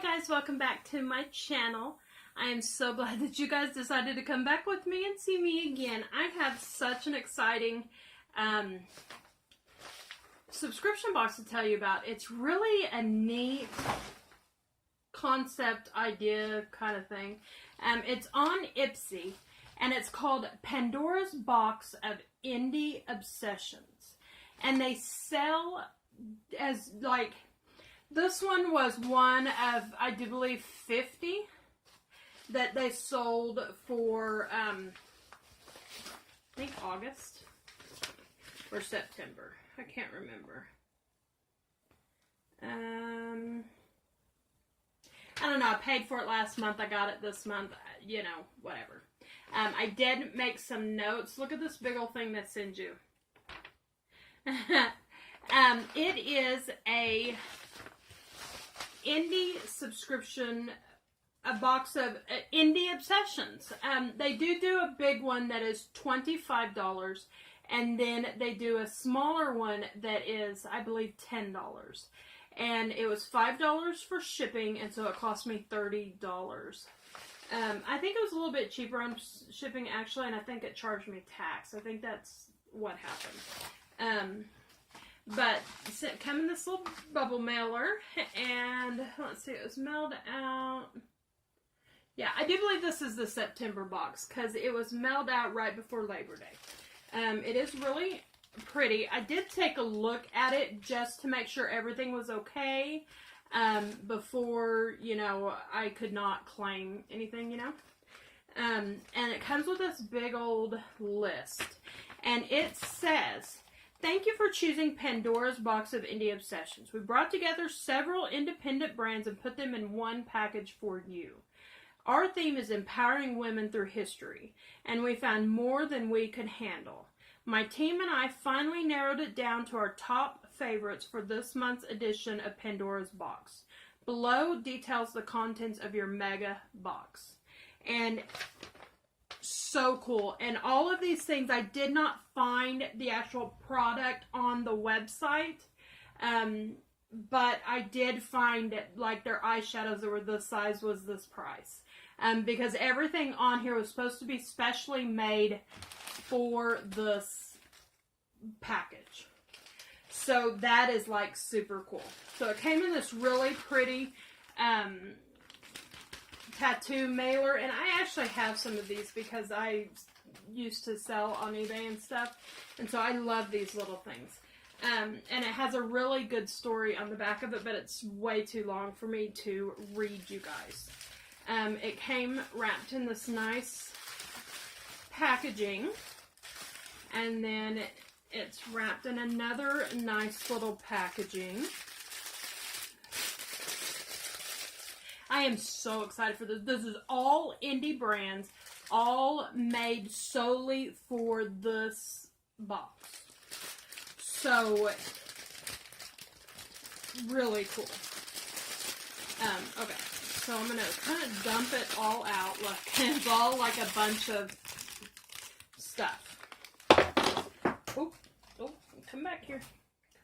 guys, welcome back to my channel. I am so glad that you guys decided to come back with me and see me again. I have such an exciting subscription box to tell you about. It's really a neat concept idea kind of thing. It's on Ipsy and it's called Pandora's Box of Indie Obsessions. And they sell as like, this one was one of, I do believe, 50 that they sold for, I think August or September. I can't remember. I don't know. I paid for it last month. I got it this month. You know, whatever. I did make some notes. Look at this big old thing that sends you. It is a indie subscription, a box of indie obsessions. They do a big one that is $25, and then they do a smaller one that is, I believe, $10. And it was $5 for shipping, and so it cost me $30. I think it was a little bit cheaper on shipping, actually, and I think it charged me tax. I think that's what happened. But it came in this little bubble mailer, and let's see, it was mailed out. Yeah, I do believe this is the September box, because it was mailed out right before Labor Day. It is really pretty. I did take a look at it just to make sure everything was okay, before, you know, I could not claim anything, you know. And it comes with this big old list, and it says, "Thank you for choosing Pandora's Box of Indie Obsessions. We brought together several independent brands and put them in one package for you. Our theme is empowering women through history, and we found more than we could handle. My team and I finally narrowed it down to our top favorites for this month's edition of Pandora's Box. Below details the contents of your mega box." And so cool. And all of these things, I did not find the actual product on the website, but I did find it, like their eyeshadows that were this size was this price, because everything on here was supposed to be specially made for this package. So that is like super cool. So it came in this really pretty tattoo mailer, and I actually have some of these because I used to sell on eBay and stuff, and so I love these little things. And it has a really good story on the back of it, but it's way too long for me to read you guys. It came wrapped in this nice packaging, and then it's wrapped in another nice little packaging. I am so excited for this. This is all indie brands, all made solely for this box. So, really cool. Okay, so I'm going to kind of dump it all out. Look, it's all like a bunch of stuff. Oh, come back here.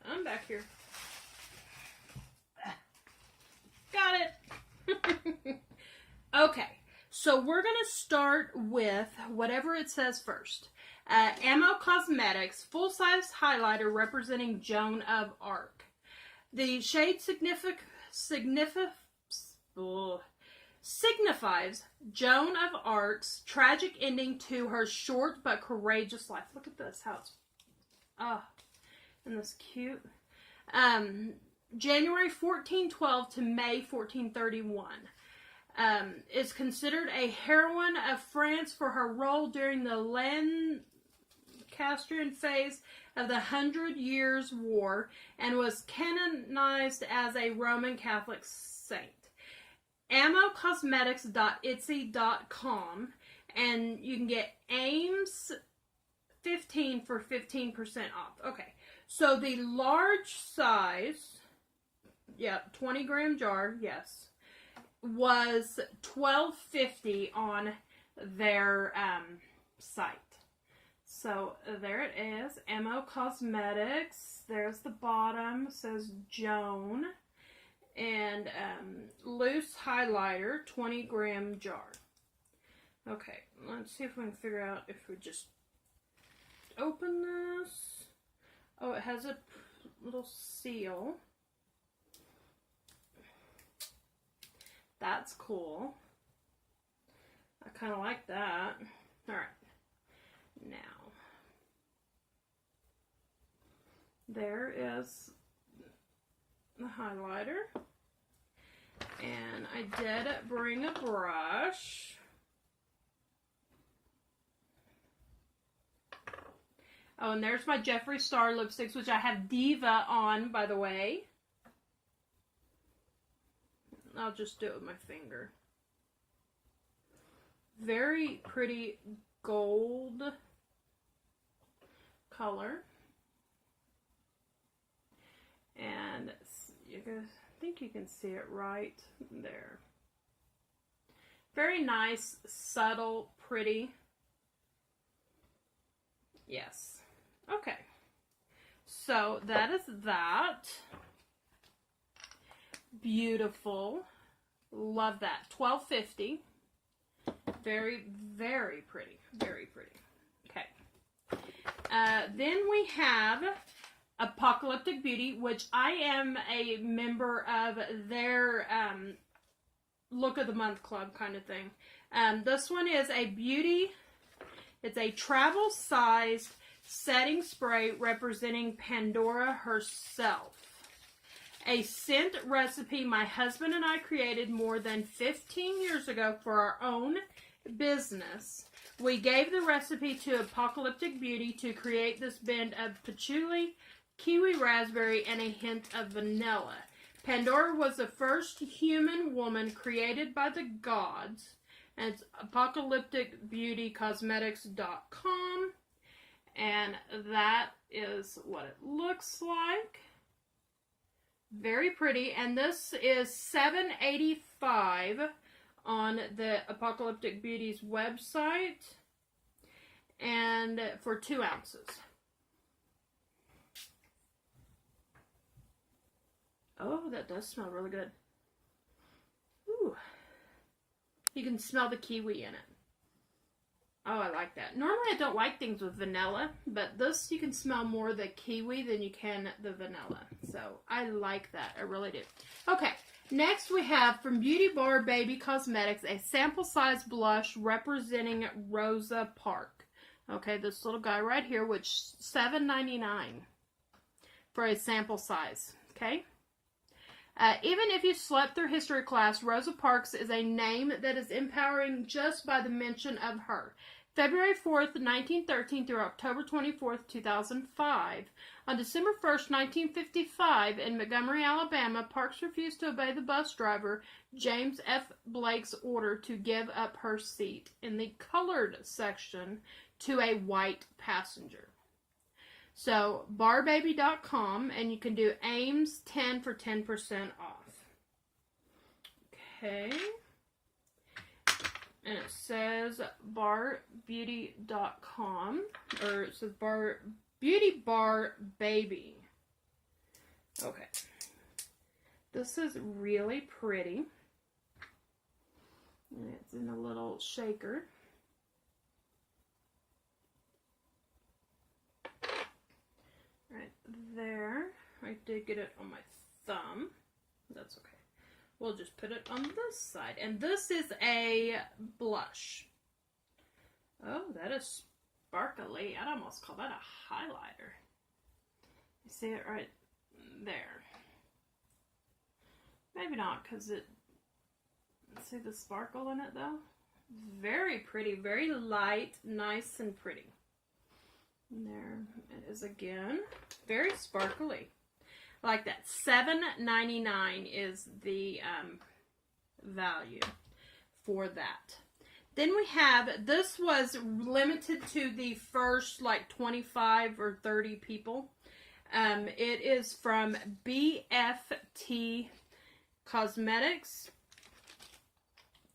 Come back here. Got it. Okay, so we're going to start with whatever it says first. Ammo Cosmetics Full-Size Highlighter representing Joan of Arc. The shade signifies Joan of Arc's tragic ending to her short but courageous life. Look at this, how it's, isn't this cute? January 1412 to May 1431. Is considered a heroine of France for her role during the Lancastrian phase of the 100 Years' War, and was canonized as a Roman Catholic saint. AmmoCosmetics.etsy.com, and you can get Ames 15 for 15% off. Okay, so the large size, 20 gram jar, yes, was $12.50 on their site. So there it is, Ammo Cosmetics. There's the bottom, it says Joan. and loose highlighter, 20-gram jar. Okay, let's see if we can figure out if we just open this. Oh, it has a little seal. That's cool. I kind of like that. All right. Now, there is the highlighter. And I did bring a brush. Oh, and there's my Jeffree Star lipsticks, which I have Diva on, by the way. I'll just do it with my finger. Very pretty gold color. And I think you can see it right there. Very nice, subtle, pretty. Yes. Okay. So that is that. Beautiful. Love that. $12.50. Very, very pretty. Very pretty. Okay. Then we have Apocalyptic Beauty, which I am a member of their Look of the Month Club kind of thing. This one is a beauty. It's a travel-sized setting spray representing Pandora herself. A scent recipe my husband and I created more than 15 years ago for our own business. We gave the recipe to Apocalyptic Beauty to create this blend of patchouli, kiwi raspberry, and a hint of vanilla. Pandora was the first human woman created by the gods. And it's apocalypticbeautycosmetics.com. And that is what it looks like. Very pretty. And this is $7.85 on the Apocalyptic Beauty's website. And for 2 ounces. Oh, that does smell really good. Ooh. You can smell the kiwi in it. Oh, I like that. Normally I don't like things with vanilla, but this you can smell more the kiwi than you can the vanilla. So I like that. I really do. Okay, next we have from Beauty Bar Baby Cosmetics a sample size blush representing Rosa Parks. Okay, this little guy right here, which $7.99 for a sample size. Okay. Even if you slept through history class, Rosa Parks is a name that is empowering just by the mention of her. February 4th, 1913 through October 24th, 2005. On December 1st, 1955, in Montgomery, Alabama, Parks refused to obey the bus driver, James F. Blake's order to give up her seat in the colored section to a white passenger. So, barbaby.com, and you can do Ames 10 for 10% off. Okay. And it says barbeauty.com, or it says Beauty Bar Baby. Okay. This is really pretty. And it's in a little shaker. Right there. I did get it on my thumb. That's okay. We'll just put it on this side. And this is a blush. Oh, that is sparkly. I'd almost call that a highlighter. You see it right there. Maybe not, because it... See the sparkle in it, though? Very pretty. Very light, nice, and pretty. And there it is again. Very sparkly. I like that. $7.99 is the value for that. Then we have, this was limited to the first like 25 or 30 people. It is from BFT Cosmetics.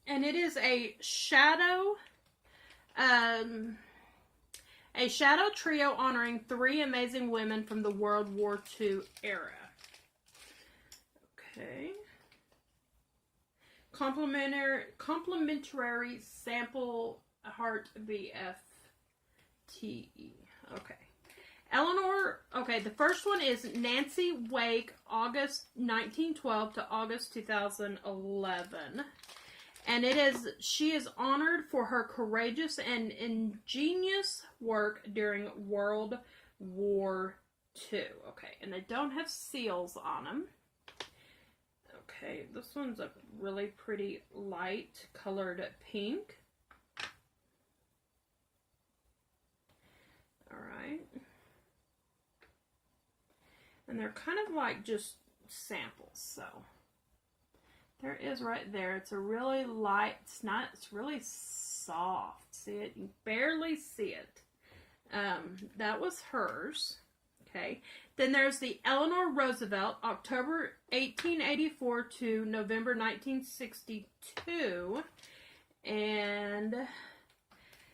And it is a shadow trio honoring 3 amazing women from the World War II era. Okay. complimentary sample heart BFTE. Okay. Eleanor, okay, the first one is Nancy Wake, August 1912 to August 2011. And she is honored for her courageous and ingenious work during World War II. Okay, and they don't have seals on them. Okay, this one's a really pretty light colored pink. Alright. And they're kind of like just samples, so there is right there. It's a really light, it's really soft. See it? You barely see it. That was hers. Okay. Then there's the Eleanor Roosevelt, October 1884 to November 1962. And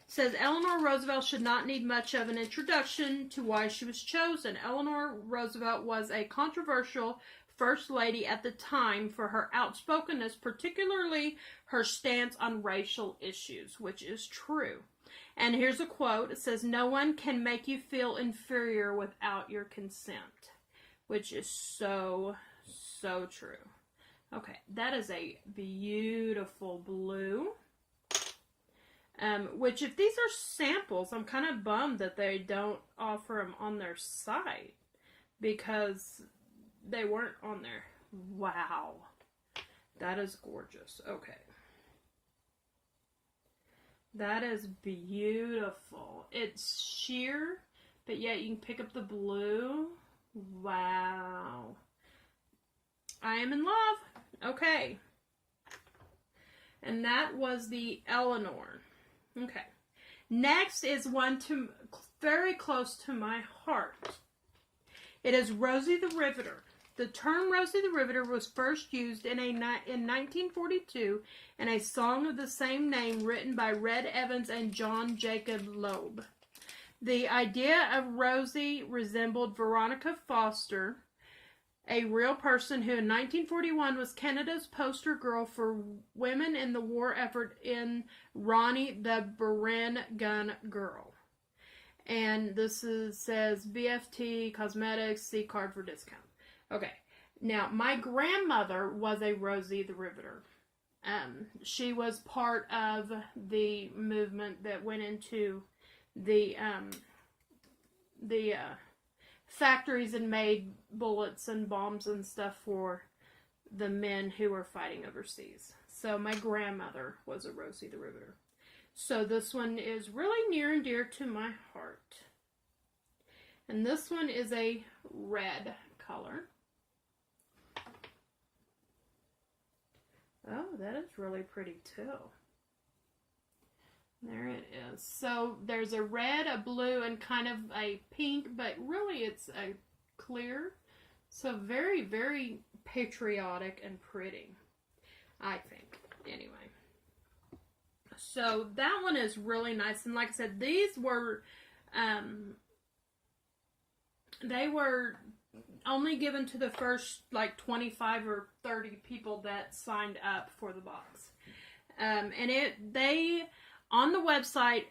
says Eleanor Roosevelt should not need much of an introduction to why she was chosen. Eleanor Roosevelt was a controversial First Lady at the time for her outspokenness, particularly her stance on racial issues, which is true. And here's a quote. It says, "No one can make you feel inferior without your consent," which is so, so true. Okay, that is a beautiful blue. Which, if these are samples, I'm kind of bummed that they don't offer them on their site because they weren't on there. Wow. That is gorgeous. Okay. That is beautiful. It's sheer, but yet you can pick up the blue. Wow. I am in love. Okay. And that was the Eleanor. Okay. Next is one very close to my heart. It is Rosie the Riveter. The term Rosie the Riveter was first used in 1942 in a song of the same name written by Red Evans and John Jacob Loeb. The idea of Rosie resembled Veronica Foster, a real person who in 1941 was Canada's poster girl for women in the war effort in Ronnie the Buren Gun Girl. And this says BFT Cosmetics, see card for discount. Okay, now my grandmother was a Rosie the Riveter. She was part of the movement that went into the factories and made bullets and bombs and stuff for the men who were fighting overseas. So my grandmother was a Rosie the Riveter. So this one is really near and dear to my heart. And this one is a red color. Oh, that is really pretty too. There it is. So there's a red, a blue, and kind of a pink, but really it's a clear. So very, very patriotic and pretty, I think. Anyway. So that one is really nice. And like I said, these were, they were only given to the first like 25 or 30 people that signed up for the box. And on the website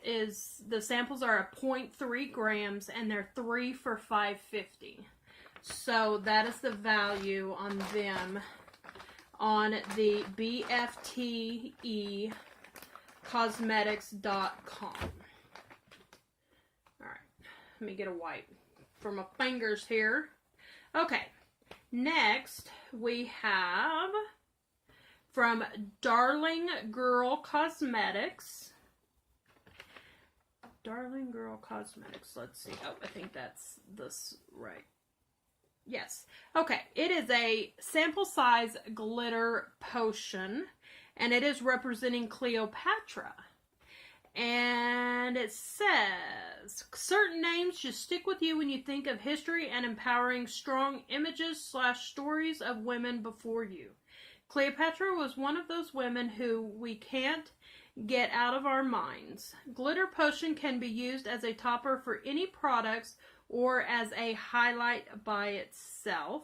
the samples are a 0.3 grams and they're 3 for $5.50. So that is the value on them on the BFTE cosmetics.com. Alright, let me get a wipe for my fingers here. Okay, next we have from Darling Girl Cosmetics. Darling Girl Cosmetics, let's see. Oh, I think that's this right. Yes. Okay, it is a sample size glitter potion. And it is representing Cleopatra. And it says, certain names just stick with you when you think of history and empowering strong images / stories of women before you. Cleopatra was one of those women who we can't get out of our minds. Glitter potion can be used as a topper for any products or as a highlight by itself.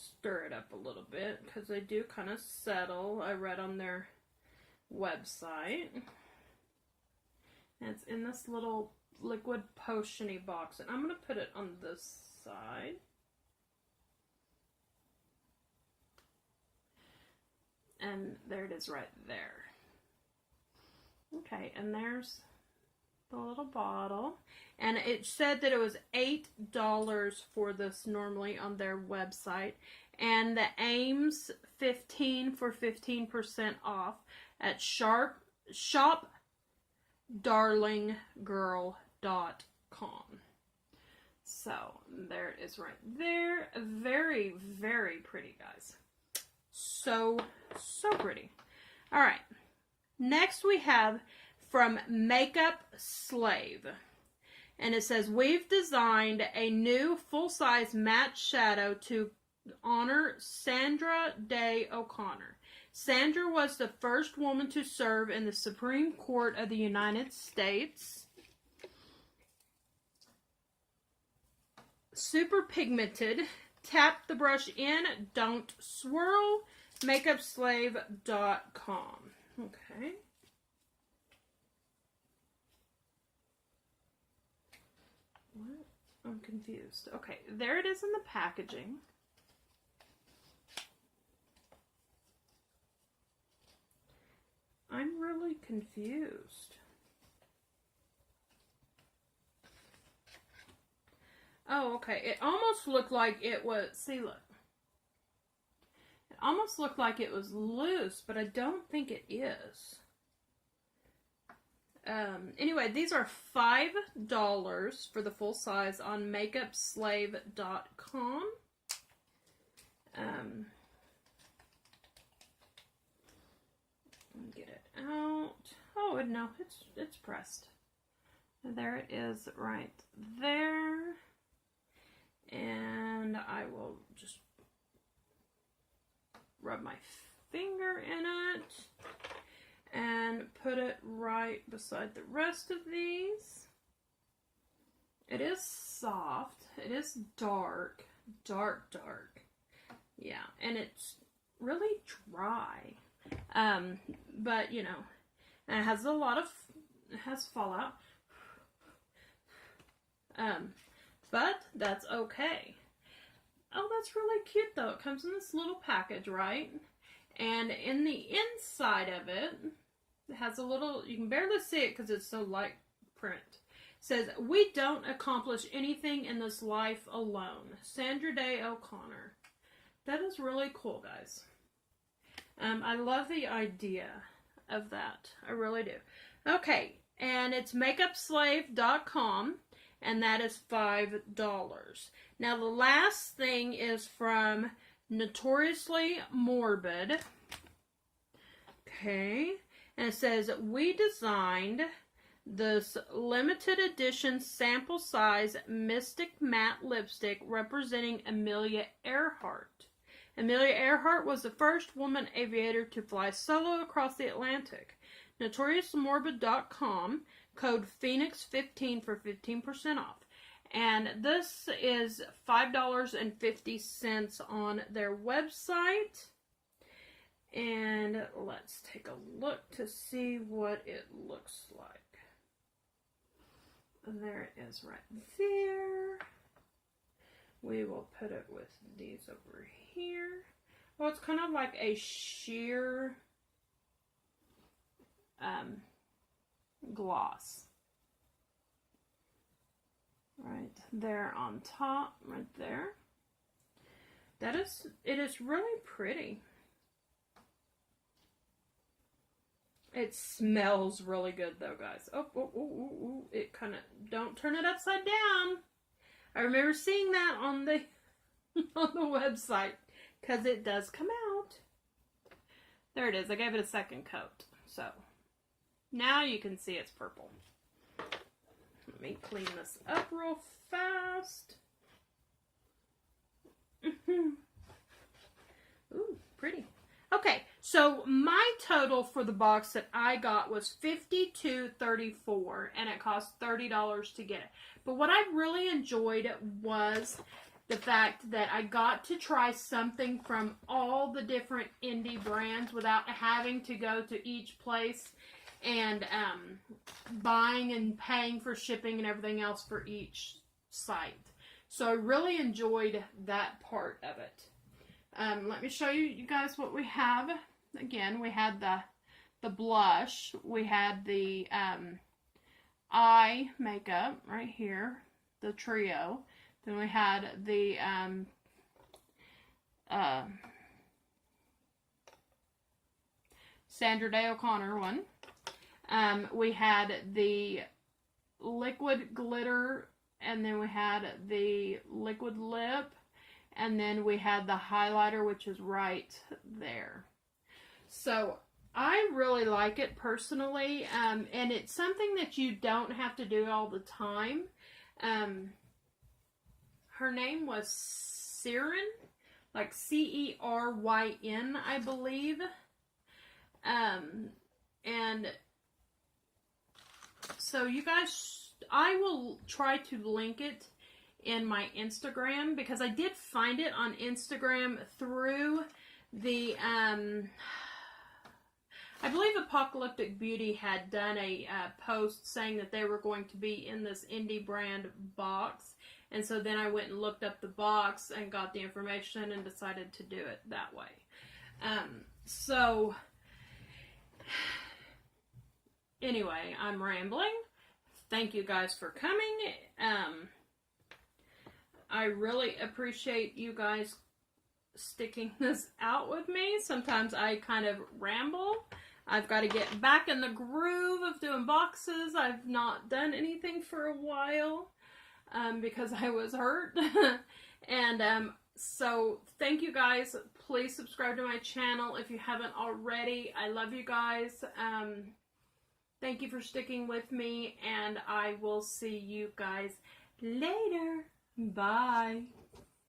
stir it up a little bit because they do kind of settle. I read on their website. And it's in this little liquid potion-y box. And I'm going to put it on this side. And there it is right there. Okay, and there's the little bottle. And it said that it was $8 for this normally on their website. And the Ames 15 for 15% off at shopdarlinggirl.com. So, there it is right there. Very, very pretty, guys. So pretty. All right. Next we have from Makeup Slave. And it says, we've designed a new full-size matte shadow to honor Sandra Day O'Connor. Sandra was the first woman to serve in the Supreme Court of the United States. Super pigmented. Tap the brush in. Don't swirl. MakeupSlave.com. Okay. What? I'm confused. Okay, there it is in the packaging. I'm really confused. Oh, okay. It almost looked like it was, see, look. It almost looked like it was loose, but I don't think it is. Anyway, these are $5 for the full size on MakeupSlave.com. Get it out. Oh, no, it's pressed. And there it is right there. And I will just rub my finger in it and put it right beside the rest of these. It is soft. It is dark. Dark. Yeah, and it's really dry. But, you know, and it has a lot of, it has fallout. But that's okay. Oh, that's really cute, though. It comes in this little package, right? And in the inside of it, it has a little, you can barely see it because it's so light print. It says, we don't accomplish anything in this life alone. Sandra Day O'Connor. That is really cool, guys. I love the idea of that. I really do. Okay, and it's MakeupSlave.com. And that is $5. Now, the last thing is from Notoriously Morbid. Okay. And it says, we designed this limited edition sample size Mystic Matte Lipstick representing Amelia Earhart. Amelia Earhart was the first woman aviator to fly solo across the Atlantic. NotoriouslyMorbid.com. Code Phoenix15 for 15% off. And this is $5.50 on their website. And let's take a look to see what it looks like. And there it is right there. We will put it with these over here. Well, it's kind of like a sheer gloss. Right there on top, right there. It is really pretty. It smells really good though, guys. Oh, it kind of, don't turn it upside down. I remember seeing that on the on the website because it does come out. There it is. I gave it a second coat. So now you can see it's purple. Let me clean this up real fast. Ooh, pretty. Okay, so my total for the box that I got was $52.34, and it cost $30 to get it. But what I really enjoyed was the fact that I got to try something from all the different indie brands without having to go to each place and buying and paying for shipping and everything else for each site. So I really enjoyed that part of it. Let me show you guys what we have. Again, we had the blush. We had the eye makeup right here, the trio. Then we had the Sandra Day O'Connor one. We had the liquid glitter, and then we had the liquid lip, and then we had the highlighter, which is right there. So I really like it personally, and it's something that you don't have to do all the time. Her name was Ceryn, like Ceryn, I believe. And so you guys, I will try to link it in my Instagram, because I did find it on Instagram through the, I believe Apocalyptic Beauty had done a post saying that they were going to be in this indie brand box. And so then I went and looked up the box and got the information and decided to do it that way. So, anyway, I'm rambling. Thank you guys for coming. I really appreciate you guys sticking this out with me. Sometimes I kind of ramble. I've got to get back in the groove of doing boxes. I've not done anything for a while because I was hurt. And so thank you guys. Please subscribe to my channel if you haven't already. I love you guys. Thank you for sticking with me, and I will see you guys later. Bye.